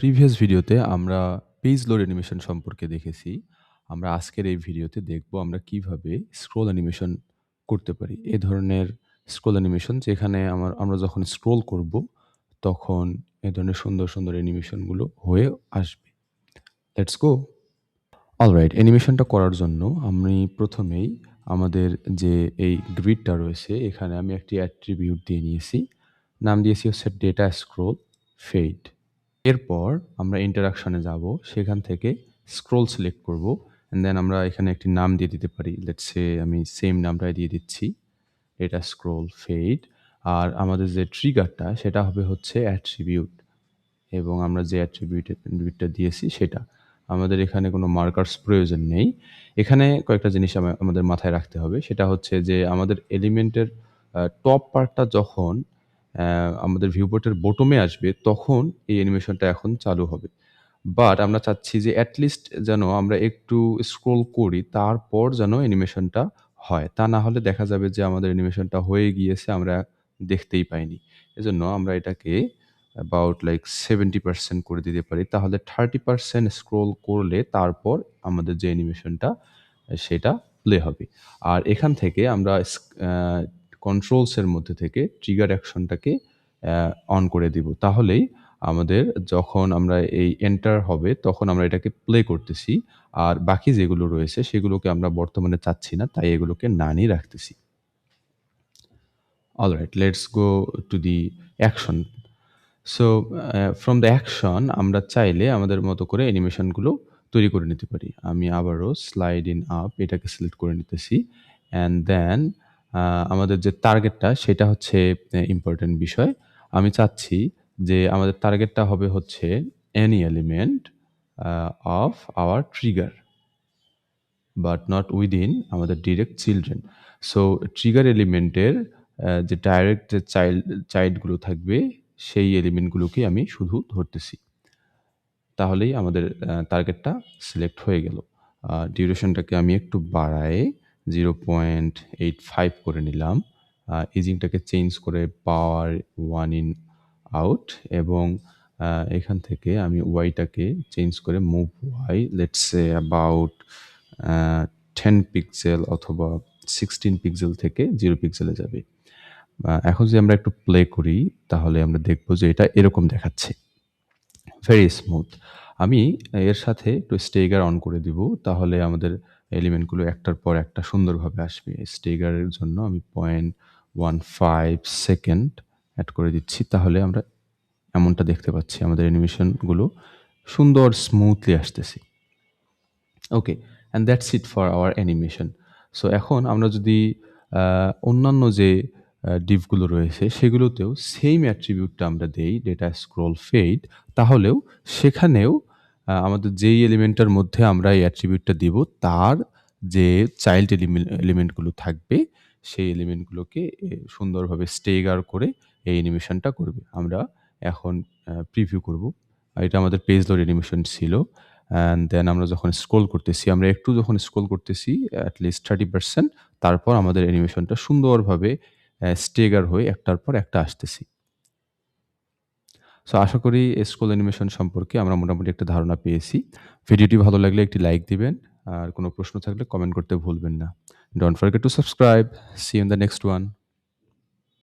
Previous ভিডিওতে আমরা page load animation সম্পর্কে দেখেছি। আমরা আজকের এই ভিডিওতে দেখব আমরা কিভাবে স্ক্রল অ্যানিমেশন করতে পারি। এ ধরনের স্ক্রল অ্যানিমেশন যেখানে আমরা যখন স্ক্রল করব, তখন এ ধরনের সুন্দর, সুন্দর অ্যানিমেশনগুলো হয়ে আসবে। Let's go! অলরাইট, অ্যানিমেশনটা করার জন্য আমি প্রথমেই আমাদের যে এই গ্রিডটা রয়েছে, এখানে আমি একটি অ্যাট্রিবিউট দিয়ে নিয়েছি। নাম দিয়েছি হচ্ছে ডেটা স্ক্রল ফেড। এরপর আমরা ইন্টারাকশনে যাব। সেখান থেকে স্ক্রল সিলেক্ট করব। অ্যান্ড দেন আমরা এখানে একটি নাম দিয়ে দিতে পারি। লেটস সে আমি সেম নামটাই দিয়ে দিচ্ছি। এটা স্ক্রল ফেড। আর আমাদের যে ট্রিগারটা সেটা হবে হচ্ছে অ্যাট্রিবিউট। এবং আমরা যে অ্যাট্রিবিউটটা দিয়েছি সেটা। আমাদের এখানে কোনো মার্কার্স প্রয়োজন নেই। এখানে কয়েকটা জিনিস আমাদের মাথায় রাখতে হবে। সেটা হচ্ছে যে আমাদের এলিমেন্টের টপ পার্টটা যখন আমাদের ভিউপোর্টের বটমে আসবে, তখন এই অ্যানিমেশনটা এখন চালু হবে। বাট আমরা চাচ্ছি যে এট লিস্ট যেন আমরা একটু স্ক্রল করি, তারপর যেন অ্যানিমেশনটা হয়। তা না হলে দেখা যাবে যে আমাদের অ্যানিমেশনটা হয়ে গিয়েছে, আমরা দেখতেই পাইনি। এজন্য আমরা এটাকে অ্যাবাউট লাইক 70% করে দিতে পারি। তাহলে 30% স্ক্রল করলে তারপর আমাদের যে অ্যানিমেশনটা সেটা প্লে হবে। আর এখান থেকে আমরা কন্ট্রোলস এর মধ্যে থেকে ট্রিগার অ্যাকশনটাকে অন করে দিব। তাহলেই আমাদের যখন আমরা এই এন্টার হবে, তখন আমরা এটাকে প্লে করতেছি। আর বাকি যেগুলো রয়েছে সেগুলোকে আমরা বর্তমানে চাচ্ছি না, তাই এগুলোকে নানই রাখতেছি। Alright, let's go to the action. So from the action আমরা চাইলে আমাদের মতো করে অ্যানিমেশনগুলো তৈরি করে নিতে পারি। আমি আবারও স্লাইড ইন আপ এটাকে সিলেক্ট করে নিতেছি। অ্যান্ড দেন আমাদের যে টার্গেটটা সেটা হচ্ছে ইম্পোর্টেন্ট বিষয়। আমি চাচ্ছি যে আমাদের টার্গেটটা হবে হচ্ছে any element of our trigger, but not within আমাদের ডিরেক্ট চিলড্রেন। সো ট্রিগার এলিমেন্টের যে ডাইরেক্ট যে চাইল্ডগুলো থাকবে, সেই এলিমেন্টগুলোকে আমি শুধু ধরতেছি। তাহলেই আমাদের টার্গেটটা সিলেক্ট হয়ে গেল। ডিউরেশনটাকে আমি একটু বাড়ায়ে 0.85 করে নিলাম। ইজিংটাকে চেঞ্জ করে পাওয়ার 1 ইন আউট, এবং এখান থেকে আমি ওয়াইটাকে চেঞ্জ করে move Y let's say about 10 pixel অথবা 16 পিক্সেল থেকে 0 পিক্সেলে যাবে। এখন যদি আমরা একটু প্লে করি, তাহলে আমরা দেখব যে এটা এরকম দেখাচ্ছে। Very smooth. আমি এর সাথে একটু স্টেগার অন করে দিব। তাহলে আমাদের এলিমেন্টগুলো একটার পর একটা সুন্দরভাবে আসবে। স্টেগারের জন্য আমি 0.15 সেকেন্ড এড করে দিচ্ছি। তাহলে আমরা এমনটা দেখতে পাচ্ছি। আমাদের অ্যানিমেশনগুলো সুন্দর স্মুথলি আসতেছে। Okay, and that's it for our animation. So এখন আমরা যদি অন্যান্য যে ডিভগুলো রয়েছে সেগুলোতেও সেম অ্যাট্রিবিউটটা আমরা দেই, ডেটা স্ক্রল ফেড, তাহলেও সেখানেও আমাদের যেই এলিমেন্টটার মধ্যে আমরা এই অ্যাট্রিবিউটটা দিব, তার যে চাইল্ড এলিমেন্টগুলো থাকবে, সেই এলিমেন্টগুলোকে সুন্দরভাবে স্টেগার করে এই অ্যানিমেশনটা করবে। আমরা এখন প্রিভিউ করব। এটা আমাদের পেজ লোড অ্যানিমেশন ছিল। অ্যান্ড দেন আমরা যখন স্ক্রল করতেছি, আমরা একটু যখন স্ক্রল করতেছি at least 30%, তারপর আমাদের অ্যানিমেশনটা সুন্দরভাবে স্টেগার হয়ে একটার পর একটা আসতেছি। সো আশা করি স্ক্রল অ্যানিমেশন সম্পর্কে আমরা মোটামুটি একটা ধারণা পেয়েছি। ভিডিওটি ভালো লাগলে একটি লাইক দিবেন। আর কোনো প্রশ্ন থাকলে কমেন্ট করতে ভুলবেন না। Don't forget to subscribe. See you in the next one.